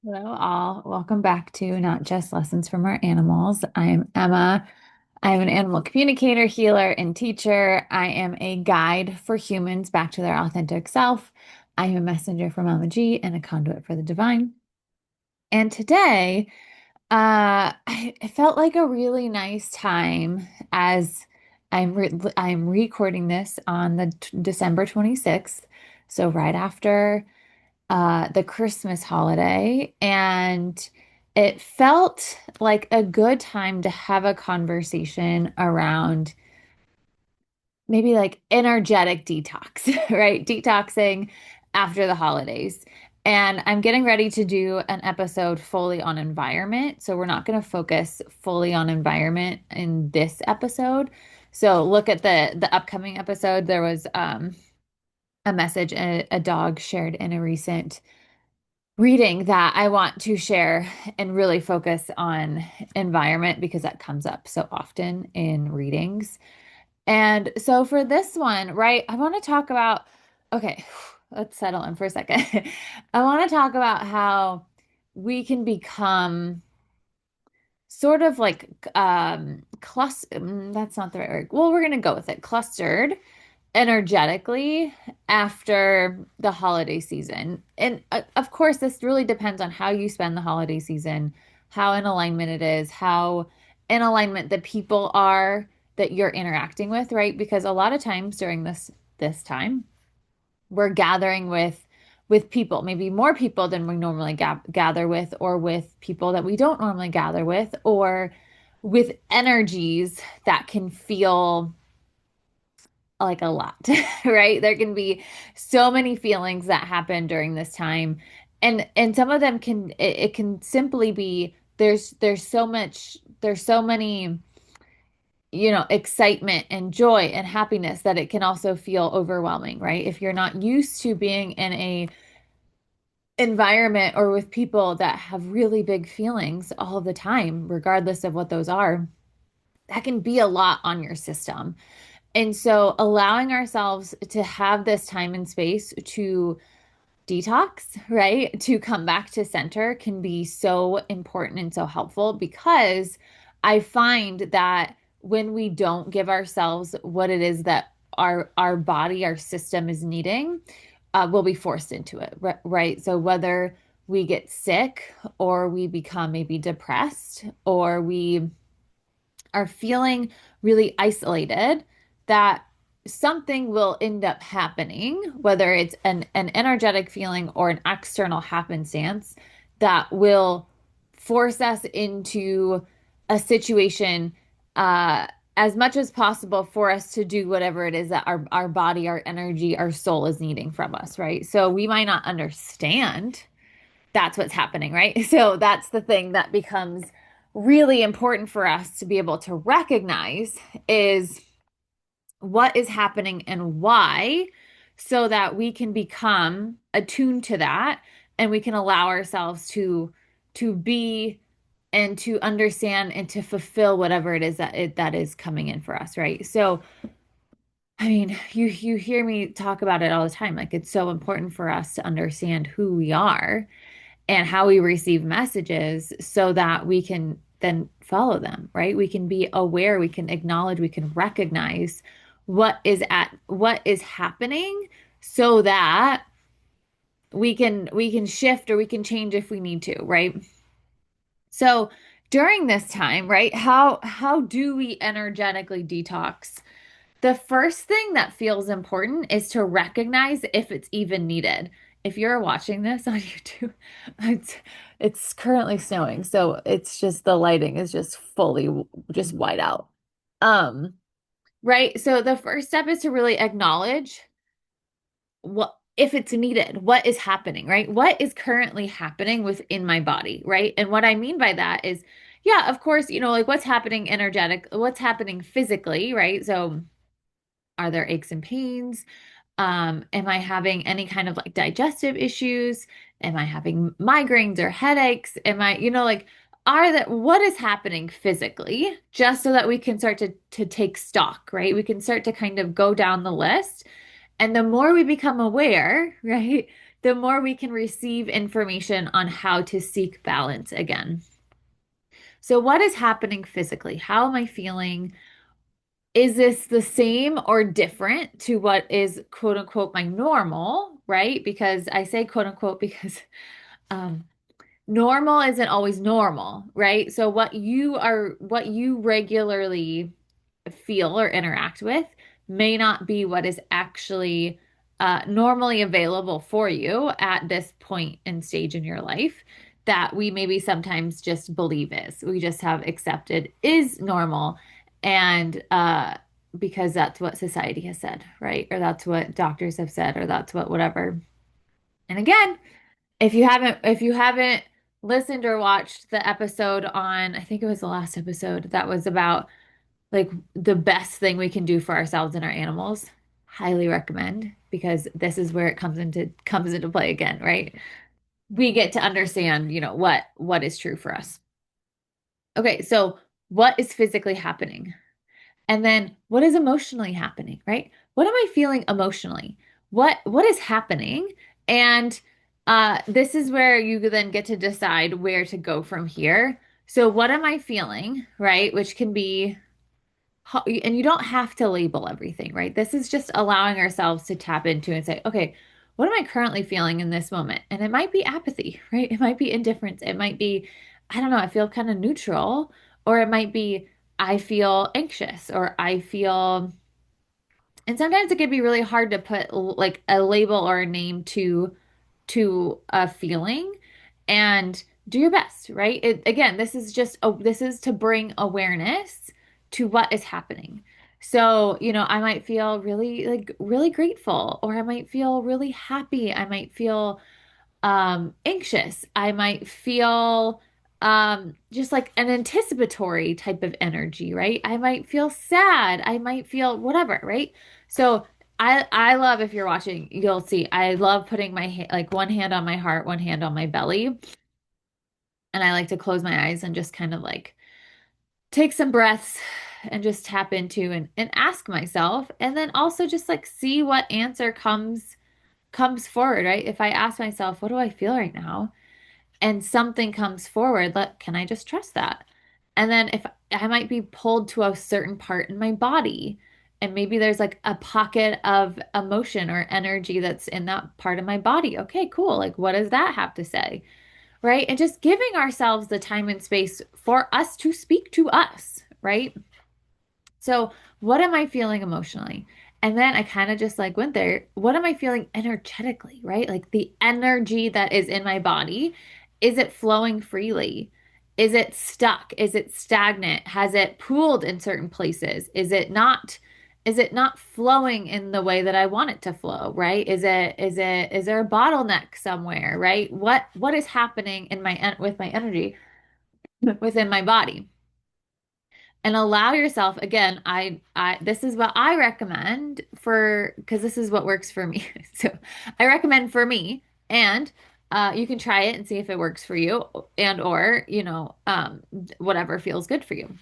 Hello, all. Welcome back to Not Just Lessons from Our Animals. I'm Emma. I'm an animal communicator, healer, and teacher. I am a guide for humans back to their authentic self. I am a messenger for Mama G and a conduit for the divine. And today, it felt like a really nice time as I'm recording this on the December 26th, so right after the Christmas holiday, and it felt like a good time to have a conversation around maybe like energetic detox, right? Detoxing after the holidays. And I'm getting ready to do an episode fully on environment. So we're not going to focus fully on environment in this episode. So look at the upcoming episode. There was a message a dog shared in a recent reading that I want to share and really focus on environment because that comes up so often in readings. And so for this one, right, I want to talk about, okay, let's settle in for a second. I want to talk about how we can become sort of like cluster, that's not the right word. Well, we're going to go with it, clustered energetically after the holiday season. And of course, this really depends on how you spend the holiday season, how in alignment it is, how in alignment the people are that you're interacting with, right? Because a lot of times during this time, we're gathering with people, maybe more people than we normally gather with, or with people that we don't normally gather with, or with energies that can feel like a lot, right? There can be so many feelings that happen during this time. And some of them it can simply be there's so much there's so many excitement and joy and happiness that it can also feel overwhelming, right? If you're not used to being in a environment or with people that have really big feelings all the time, regardless of what those are, that can be a lot on your system. And so allowing ourselves to have this time and space to detox, right? To come back to center can be so important and so helpful because I find that when we don't give ourselves what it is that our body, our system is needing, we'll be forced into it, right? So whether we get sick or we become maybe depressed or we are feeling really isolated, that something will end up happening, whether it's an energetic feeling or an external happenstance that will force us into a situation as much as possible for us to do whatever it is that our body, our energy, our soul is needing from us, right? So we might not understand that's what's happening, right? So that's the thing that becomes really important for us to be able to recognize is what is happening and why, so that we can become attuned to that and we can allow ourselves to be and to understand and to fulfill whatever it is that is coming in for us, right? So I mean, you hear me talk about it all the time. Like it's so important for us to understand who we are and how we receive messages so that we can then follow them, right? We can be aware, we can acknowledge, we can recognize what is happening so that we can shift or we can change if we need to, right? So during this time, right, how do we energetically detox? The first thing that feels important is to recognize if it's even needed. If you're watching this on YouTube, it's it's currently snowing, so it's just the lighting is just fully just white out. Um, right? So the first step is to really acknowledge what if it's needed, what is happening, right? What is currently happening within my body, right? And what I mean by that is, yeah, of course, like what's happening what's happening physically, right? So are there aches and pains? Am I having any kind of like digestive issues? Am I having migraines or headaches? Am I, like, what is happening physically? Just so that we can start to take stock, right? We can start to kind of go down the list. And the more we become aware, right? the more we can receive information on how to seek balance again. So, what is happening physically? How am I feeling? Is this the same or different to what is quote unquote my normal, right? Because I say quote unquote because um, normal isn't always normal, right? So what you regularly feel or interact with may not be what is actually normally available for you at this point and stage in your life that we maybe sometimes just believe is. We just have accepted is normal. And because that's what society has said, right? Or that's what doctors have said, or that's what whatever. And again, if you haven't listened or watched the episode on, I think it was the last episode that was about like the best thing we can do for ourselves and our animals, highly recommend because this is where it comes into play again, right? We get to understand, what is true for us. Okay, so what is physically happening? And then what is emotionally happening, right? What am I feeling emotionally? What is happening? And this is where you then get to decide where to go from here. So what am I feeling, right? Which can be, and you don't have to label everything, right? This is just allowing ourselves to tap into and say, okay, what am I currently feeling in this moment? And it might be apathy, right? It might be indifference. It might be, I don't know, I feel kind of neutral, or it might be, I feel anxious, or I feel, and sometimes it can be really hard to put like a label or a name to a feeling and do your best, right? Again, this is to bring awareness to what is happening. So, I might feel really like really grateful, or I might feel really happy. I might feel anxious. I might feel just like an anticipatory type of energy, right? I might feel sad. I might feel whatever, right? So I love, if you're watching, you'll see I love putting my like one hand on my heart, one hand on my belly, and I like to close my eyes and just kind of like take some breaths and just tap into and ask myself, and then also just like see what answer comes forward, right? If I ask myself, what do I feel right now? And something comes forward, can I just trust that? And then if I might be pulled to a certain part in my body, and maybe there's like a pocket of emotion or energy that's in that part of my body. Okay, cool. Like, what does that have to say? Right? And just giving ourselves the time and space for us to speak to us, right? So, what am I feeling emotionally? And then I kind of just like went there. What am I feeling energetically, right? Like the energy that is in my body, is it flowing freely? Is it stuck? Is it stagnant? Has it pooled in certain places? Is it not flowing in the way that I want it to flow, right? Is there a bottleneck somewhere, right? What is happening in with my energy within my body? And allow yourself, again, I this is what I recommend for, because this is what works for me. So I recommend for me, and you can try it and see if it works for you, and or whatever feels good for you.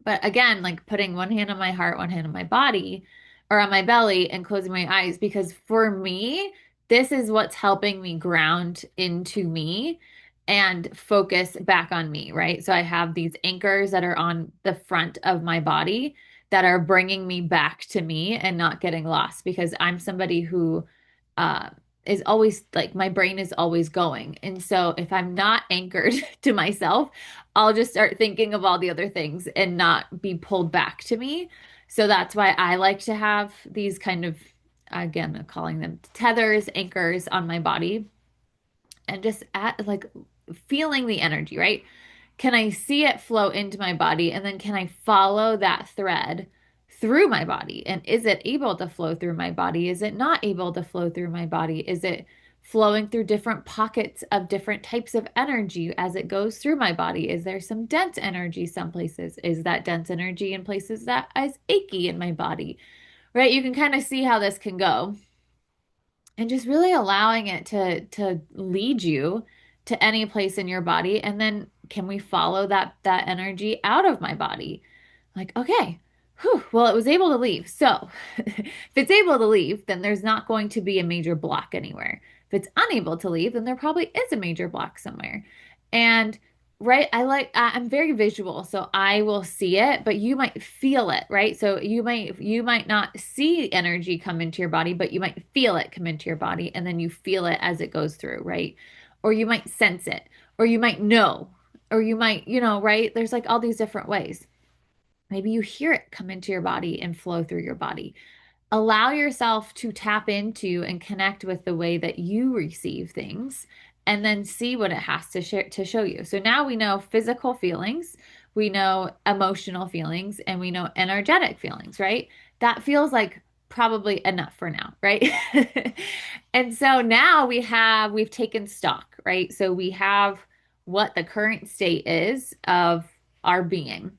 But again, like putting one hand on my heart, one hand on my body or on my belly, and closing my eyes, because for me, this is what's helping me ground into me and focus back on me, right? So I have these anchors that are on the front of my body that are bringing me back to me and not getting lost, because I'm somebody who uh, is always like, my brain is always going. And so if I'm not anchored to myself, I'll just start thinking of all the other things and not be pulled back to me. So that's why I like to have these kind of, again, calling them tethers, anchors on my body, and just like feeling the energy, right? Can I see it flow into my body? And then can I follow that thread through my body? And is it able to flow through my body? Is it not able to flow through my body? Is it flowing through different pockets of different types of energy as it goes through my body? Is there some dense energy some places? Is that dense energy in places that is achy in my body? Right? You can kind of see how this can go, and just really allowing it to lead you to any place in your body. And then can we follow that energy out of my body? Like, okay, Whew, well, it was able to leave. So if it's able to leave, then there's not going to be a major block anywhere. If it's unable to leave, then there probably is a major block somewhere. And right, I'm very visual, so I will see it, but you might feel it, right? So you might not see energy come into your body, but you might feel it come into your body, and then you feel it as it goes through, right? Or you might sense it, or you might know, or you might, right? There's like all these different ways. Maybe you hear it come into your body and flow through your body. Allow yourself to tap into and connect with the way that you receive things and then see what it has to show you. So now we know physical feelings, we know emotional feelings, and we know energetic feelings, right? That feels like probably enough for now, right? And so now we've taken stock, right? So we have what the current state is of our being.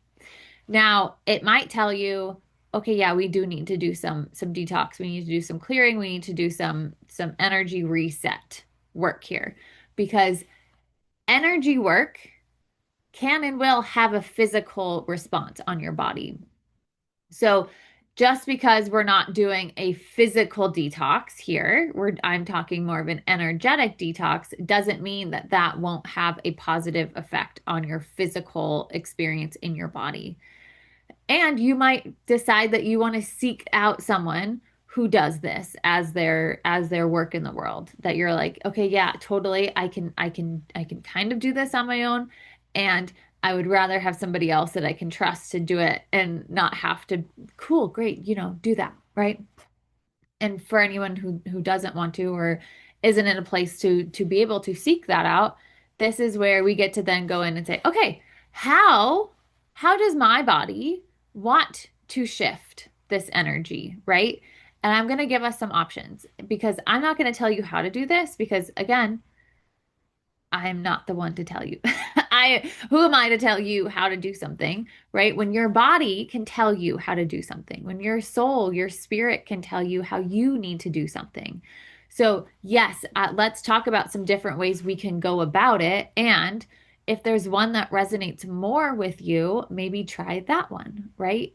Now, it might tell you, okay, yeah, we do need to do some detox. We need to do some clearing. We need to do some energy reset work here because energy work can and will have a physical response on your body. So just because we're not doing a physical detox here, I'm talking more of an energetic detox, doesn't mean that that won't have a positive effect on your physical experience in your body. And you might decide that you want to seek out someone who does this as their work in the world. That you're like, okay, yeah, totally. I can kind of do this on my own, and I would rather have somebody else that I can trust to do it and not have to, cool, great, do that, right? And for anyone who doesn't want to or isn't in a place to be able to seek that out, this is where we get to then go in and say, okay, how does my body want to shift this energy, right? And I'm going to give us some options because I'm not going to tell you how to do this because again, I'm not the one to tell you. Who am I to tell you how to do something, right? When your body can tell you how to do something, when your soul, your spirit can tell you how you need to do something. So, yes, let's talk about some different ways we can go about it. And if there's one that resonates more with you, maybe try that one, right?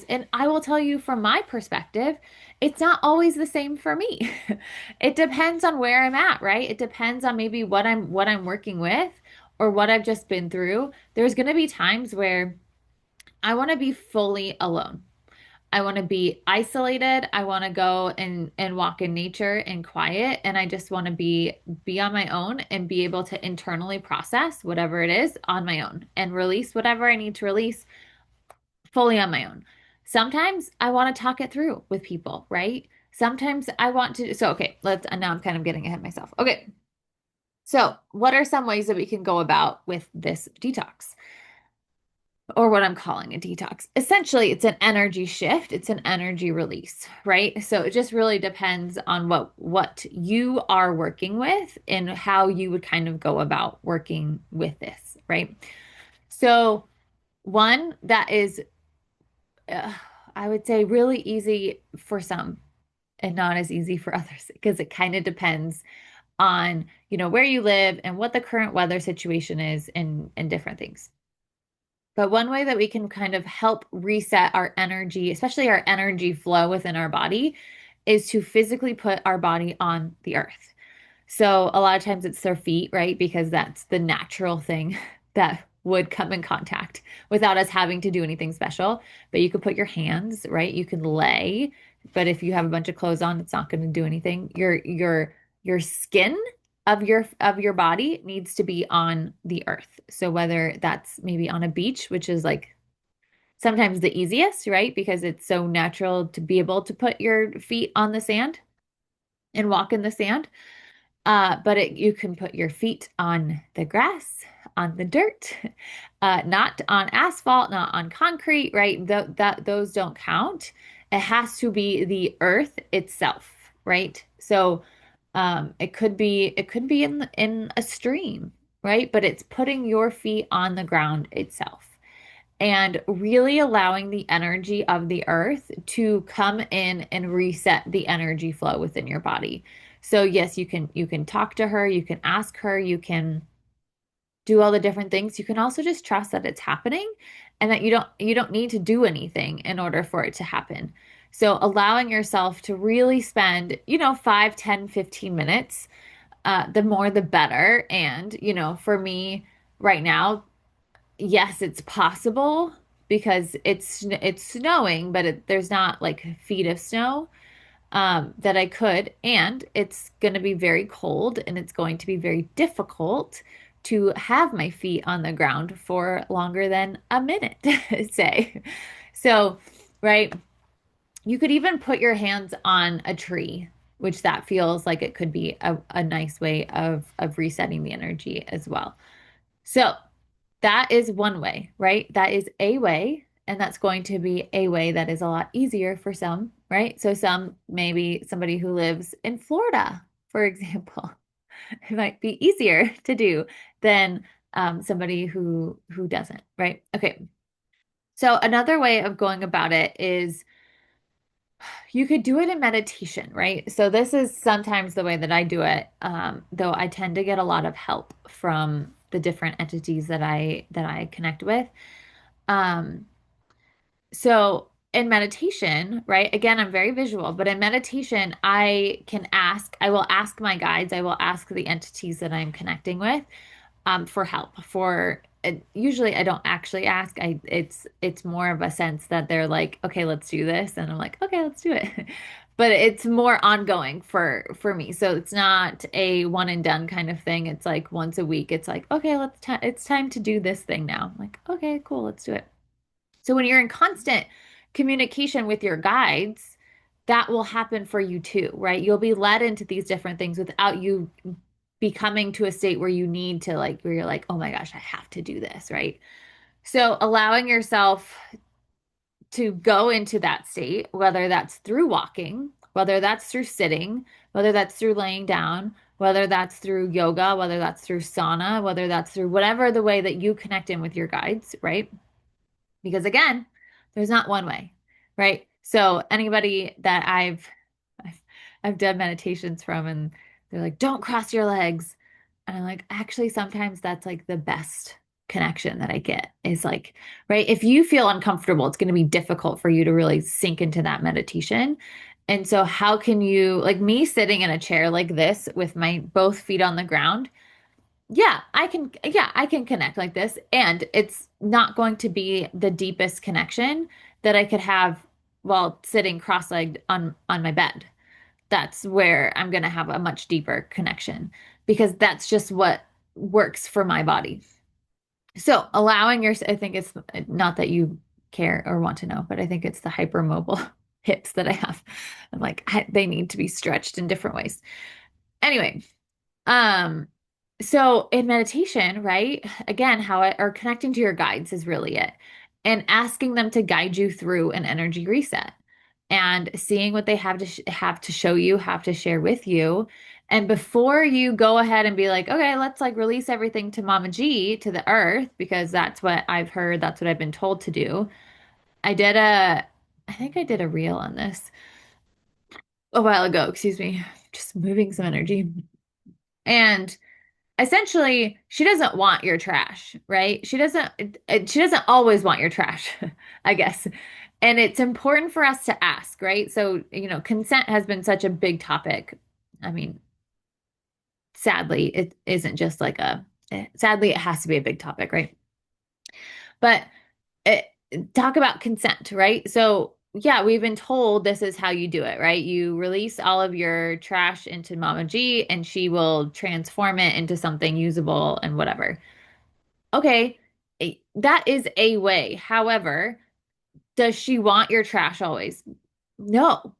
And I will tell you from my perspective, it's not always the same for me. It depends on where I'm at, right? It depends on maybe what I'm working with or what I've just been through. There's going to be times where I want to be fully alone. I want to be isolated. I want to go and walk in nature and quiet and I just want to be on my own and be able to internally process whatever it is on my own and release whatever I need to release fully on my own. Sometimes I want to talk it through with people, right? Sometimes I want to. So, okay, now I'm kind of getting ahead of myself. Okay. So, what are some ways that we can go about with this detox? Or what I'm calling a detox. Essentially, it's an energy shift, it's an energy release, right? So it just really depends on what you are working with and how you would kind of go about working with this, right? So one that is uh, I would say really easy for some and not as easy for others because it kind of depends on, where you live and what the current weather situation is and different things. But one way that we can kind of help reset our energy, especially our energy flow within our body, is to physically put our body on the earth. So a lot of times it's their feet, right? Because that's the natural thing that would come in contact without us having to do anything special. But you could put your hands, right? You can lay, but if you have a bunch of clothes on, it's not going to do anything. Your skin of your body needs to be on the earth. So whether that's maybe on a beach, which is like sometimes the easiest, right? Because it's so natural to be able to put your feet on the sand and walk in the sand. But you can put your feet on the grass, on the dirt, not on asphalt, not on concrete, right? Those don't count. It has to be the earth itself, right? So it could be in a stream, right? But it's putting your feet on the ground itself and really allowing the energy of the earth to come in and reset the energy flow within your body. So yes, you can talk to her, you can ask her, you can do all the different things, you can also just trust that it's happening and that you don't need to do anything in order for it to happen. So allowing yourself to really spend, 5, 10, 15 minutes, the more the better. And, for me right now, yes, it's possible because it's snowing, but there's not like feet of snow that I could, and it's going to be very cold and it's going to be very difficult to have my feet on the ground for longer than a minute, say. So, right, you could even put your hands on a tree, which that feels like it could be a nice way of resetting the energy as well. So, that is one way, right? That is a way, and that's going to be a way that is a lot easier for some, right? So some, maybe somebody who lives in Florida, for example, it might be easier to do than somebody who doesn't, right? Okay. So another way of going about it is you could do it in meditation, right? So this is sometimes the way that I do it, though I tend to get a lot of help from the different entities that I connect with. Um, so in meditation, right? Again, I'm very visual, but in meditation, I will ask my guides, I will ask the entities that I'm connecting with, for help. Usually I don't actually ask. It's more of a sense that they're like, okay, let's do this, and I'm like, okay, let's do it. But it's more ongoing for me. So it's not a one and done kind of thing. It's like once a week. It's like, okay, it's time to do this thing now. I'm like, okay, cool, let's do it. So when you're in constant communication with your guides, that will happen for you too, right? You'll be led into these different things without you becoming to a state where you need to, like, where you're like, oh my gosh, I have to do this, right? So allowing yourself to go into that state, whether that's through walking, whether that's through sitting, whether that's through laying down, whether that's through yoga, whether that's through sauna, whether that's through whatever the way that you connect in with your guides, right? Because again, there's not one way, right? So anybody that I've, I've done meditations from, and they're like, don't cross your legs. And I'm like, actually, sometimes that's like the best connection that I get is like, right? If you feel uncomfortable, it's going to be difficult for you to really sink into that meditation. And so how can you, like me sitting in a chair like this with my both feet on the ground, yeah, I can connect like this. And it's not going to be the deepest connection that I could have while sitting cross-legged on my bed. That's where I'm going to have a much deeper connection because that's just what works for my body. So allowing your, I think it's not that you care or want to know, but I think it's the hypermobile hips that I have. I'm like, they need to be stretched in different ways. Anyway, um, so in meditation, right? Again, or connecting to your guides is really it. And asking them to guide you through an energy reset and seeing what they have to show you, have to share with you. And before you go ahead and be like, okay, let's like release everything to Mama G, to the earth, because that's what I've heard, that's what I've been told to do. I did a, I think I did a reel on this a while ago, excuse me, just moving some energy. And essentially, she doesn't want your trash, right? She doesn't always want your trash, I guess. And it's important for us to ask, right? So, consent has been such a big topic. I mean, sadly, it isn't just like sadly, it has to be a big topic, right? But it, talk about consent, right? So, yeah, we've been told this is how you do it, right? You release all of your trash into Mama G and she will transform it into something usable and whatever. Okay, that is a way. However, does she want your trash always? No,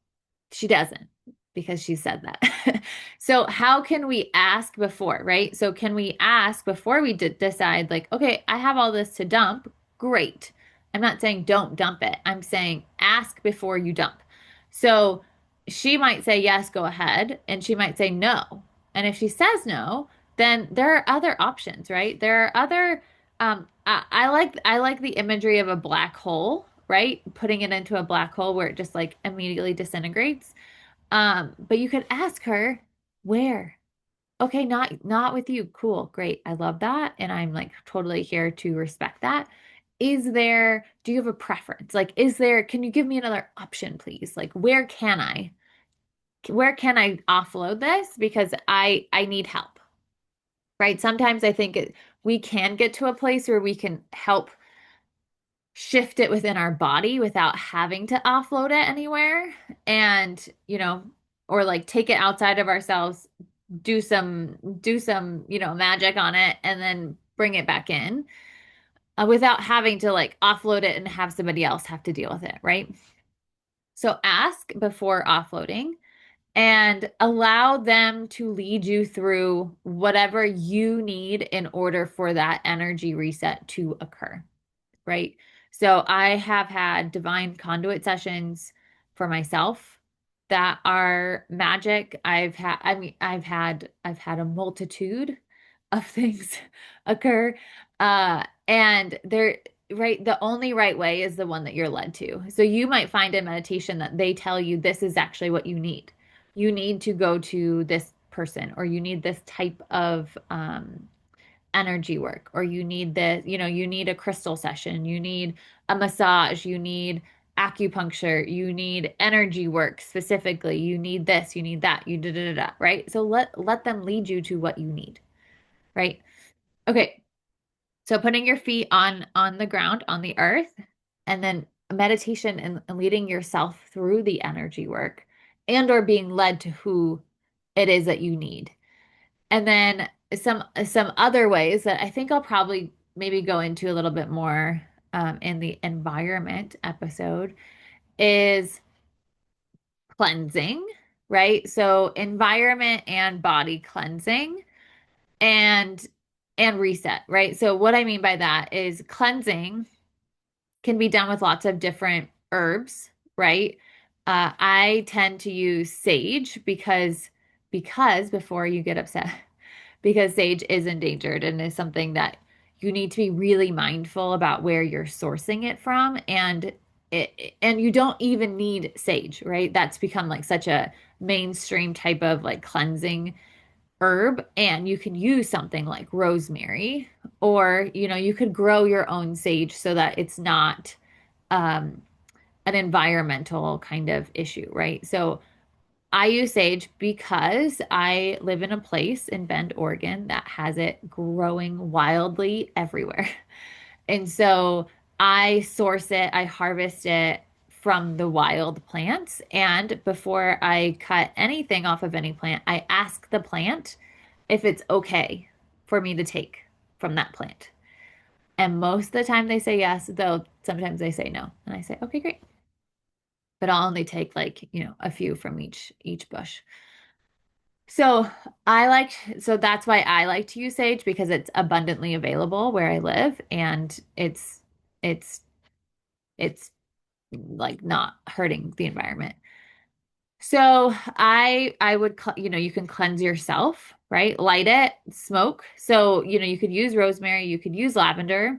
she doesn't because she said that. So how can we ask before, right? So can we ask before we decide like, okay, I have all this to dump. Great. I'm not saying don't dump it. I'm saying ask before you dump. So she might say yes, go ahead, and she might say no. And if she says no, then there are other options, right? There are other I like the imagery of a black hole, right? Putting it into a black hole where it just like immediately disintegrates. But you could ask her where. Okay, not with you. Cool. Great. I love that. And I'm like totally here to respect that. Do you have a preference? Like, can you give me another option, please? Like, where can I offload this? Because I need help, right? Sometimes I think we can get to a place where we can help shift it within our body without having to offload it anywhere. And, or like take it outside of ourselves, do some, magic on it and then bring it back in, without having to like offload it and have somebody else have to deal with it, right? So ask before offloading and allow them to lead you through whatever you need in order for that energy reset to occur, right? So I have had divine conduit sessions for myself that are magic. I've had a multitude of things occur. And they're right, the only right way is the one that you're led to. So you might find in meditation that they tell you this is actually what you need. You need to go to this person, or you need this type of energy work, or you need a crystal session, you need a massage, you need acupuncture, you need energy work specifically, you need this, you need that, you da da da da, right? So let them lead you to what you need, right? Okay. So putting your feet on the ground, on the earth, and then meditation and leading yourself through the energy work, and or being led to who it is that you need. And then some other ways that I think I'll probably maybe go into a little bit more, in the environment episode, is cleansing, right? So environment and body cleansing, and reset, right? So what I mean by that is cleansing can be done with lots of different herbs, right? I tend to use sage because before you get upset, because sage is endangered and is something that you need to be really mindful about where you're sourcing it from. And you don't even need sage, right? That's become like such a mainstream type of like cleansing herb. And you can use something like rosemary, or you could grow your own sage so that it's not um an environmental kind of issue, right? So I use sage because I live in a place in Bend, Oregon that has it growing wildly everywhere. And so I source it, I harvest it from the wild plants. And before I cut anything off of any plant, I ask the plant if it's okay for me to take from that plant. And most of the time they say yes, though sometimes they say no. And I say, okay, great. But I'll only take like, a few from each bush. So so that's why I like to use sage, because it's abundantly available where I live, and it's it's like not hurting the environment. So I would you can cleanse yourself, right? Light it, smoke. So, you could use rosemary, you could use lavender.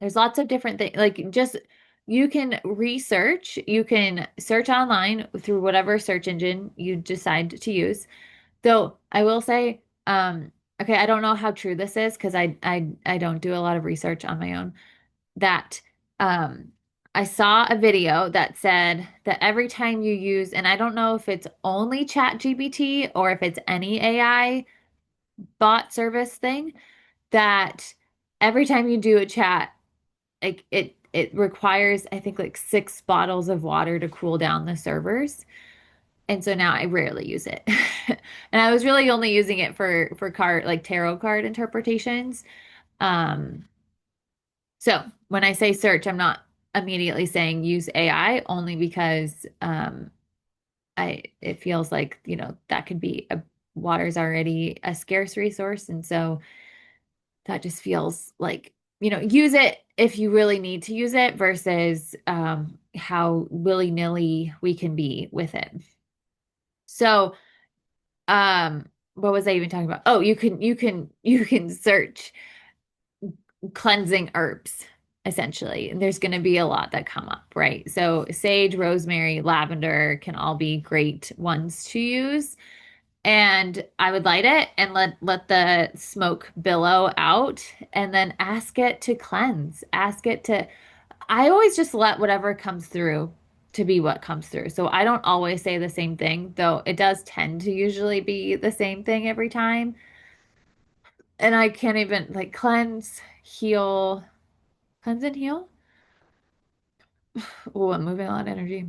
There's lots of different things. Like, just you can search online through whatever search engine you decide to use. Though I will say, okay, I don't know how true this is because I don't do a lot of research on my own. That I saw a video that said that every time you use, and I don't know if it's only Chat GPT or if it's any AI bot service thing, that every time you do a chat, like it requires, I think, like 6 bottles of water to cool down the servers. And so now I rarely use it. And I was really only using it for card, like tarot card interpretations. Um, so when I say search, I'm not immediately saying use AI, only because it feels like, that could be water's already a scarce resource. And so that just feels like, use it if you really need to use it, versus how willy-nilly we can be with it. So what was I even talking about? Oh, you can search cleansing herbs, essentially, and there's going to be a lot that come up, right? So sage, rosemary, lavender can all be great ones to use. And I would light it and let the smoke billow out and then ask it to cleanse. Ask it to I always just let whatever comes through to be what comes through. So I don't always say the same thing, though it does tend to usually be the same thing every time. And I can't even like cleanse and heal. Oh, I'm moving a lot of energy.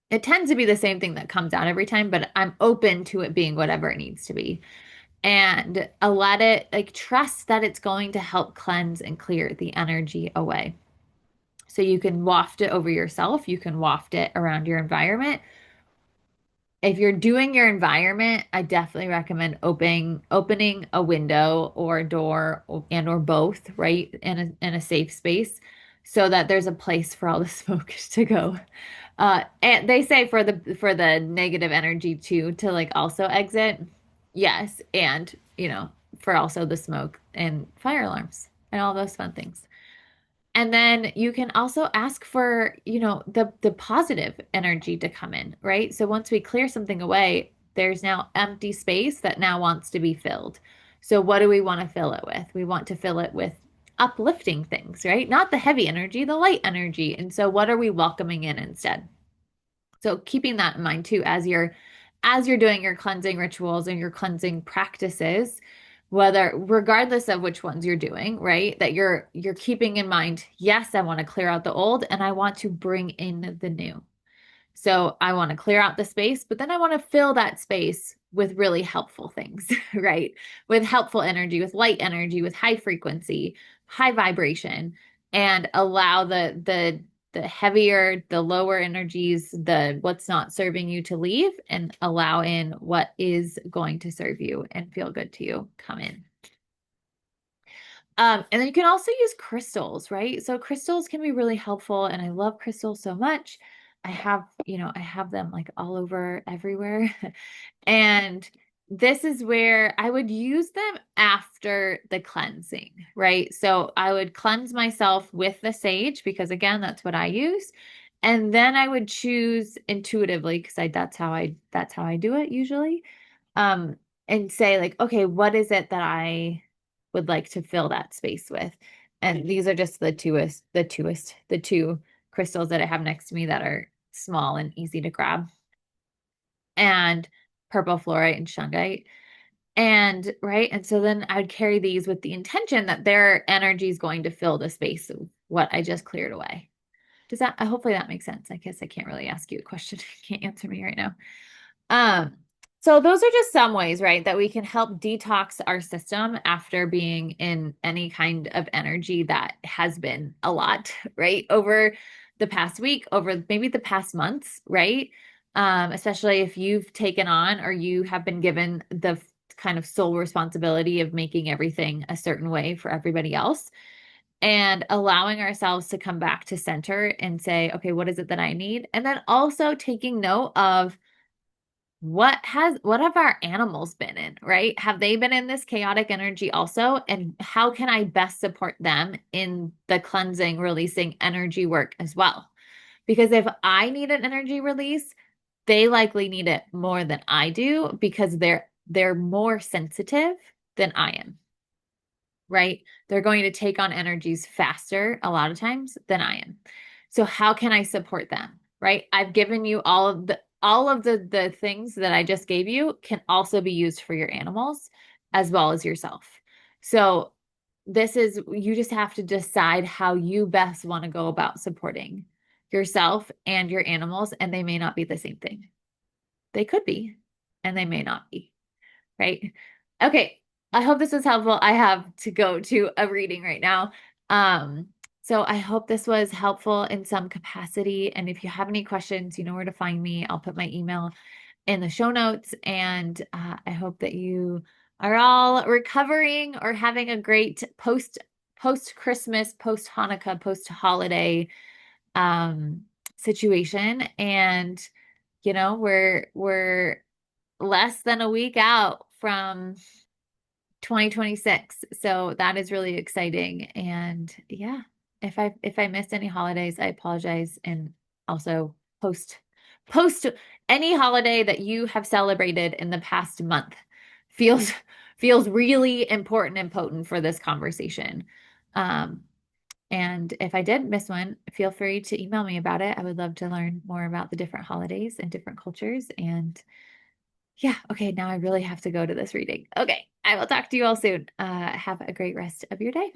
It tends to be the same thing that comes out every time, but I'm open to it being whatever it needs to be. And let it like trust that it's going to help cleanse and clear the energy away. So you can waft it over yourself, you can waft it around your environment. If you're doing your environment, I definitely recommend opening a window or a door and or both, right? In a safe space so that there's a place for all the smoke to go. And they say for the negative energy too to like also exit. Yes, and for also the smoke and fire alarms and all those fun things. And then you can also ask for, the positive energy to come in, right? So once we clear something away, there's now empty space that now wants to be filled. So what do we want to fill it with? We want to fill it with uplifting things, right? Not the heavy energy, the light energy. And so what are we welcoming in instead? So keeping that in mind too as you're doing your cleansing rituals and your cleansing practices, whether regardless of which ones you're doing, right? That you're keeping in mind, yes, I want to clear out the old and I want to bring in the new. So I want to clear out the space, but then I want to fill that space with really helpful things, right? With helpful energy, with light energy, with high frequency, high vibration, and allow the heavier, the lower energies, the what's not serving you to leave, and allow in what is going to serve you and feel good to you come in. And then you can also use crystals, right? So crystals can be really helpful, and I love crystals so much. I have them like all over everywhere. And this is where I would use them after the cleansing, right? So I would cleanse myself with the sage because again, that's what I use. And then I would choose intuitively because I that's how I do it usually. Um, and say like, okay, what is it that I would like to fill that space with? And these are just the two crystals that I have next to me that are small and easy to grab, and purple fluorite and shungite. And right, and so then I'd carry these with the intention that their energy is going to fill the space of what I just cleared away. Does that, hopefully that makes sense. I guess I can't really ask you a question. You can't answer me right now. Um, so those are just some ways, right, that we can help detox our system after being in any kind of energy that has been a lot, right, over the past week, over maybe the past months, right? Especially if you've taken on or you have been given the kind of sole responsibility of making everything a certain way for everybody else and allowing ourselves to come back to center and say, okay, what is it that I need? And then also taking note of what have our animals been in, right? Have they been in this chaotic energy also? And how can I best support them in the cleansing, releasing energy work as well? Because if I need an energy release, they likely need it more than I do because they're more sensitive than I am, right? They're going to take on energies faster a lot of times than I am. So how can I support them? Right? I've given you all of the things that I just gave you can also be used for your animals as well as yourself. So this is you just have to decide how you best want to go about supporting yourself and your animals, and they may not be the same thing. They could be, and they may not be, right? Okay. I hope this was helpful. I have to go to a reading right now. Um, so I hope this was helpful in some capacity. And if you have any questions, you know where to find me. I'll put my email in the show notes. And I hope that you are all recovering or having a great post Christmas, post Hanukkah, post holiday um situation. And we're less than a week out from 2026. So that is really exciting. And yeah, if I missed any holidays, I apologize. And also post Post any holiday that you have celebrated in the past month feels feels really important and potent for this conversation. Um, and if I did miss one, feel free to email me about it. I would love to learn more about the different holidays and different cultures. And yeah, okay, now I really have to go to this reading. Okay, I will talk to you all soon. Have a great rest of your day.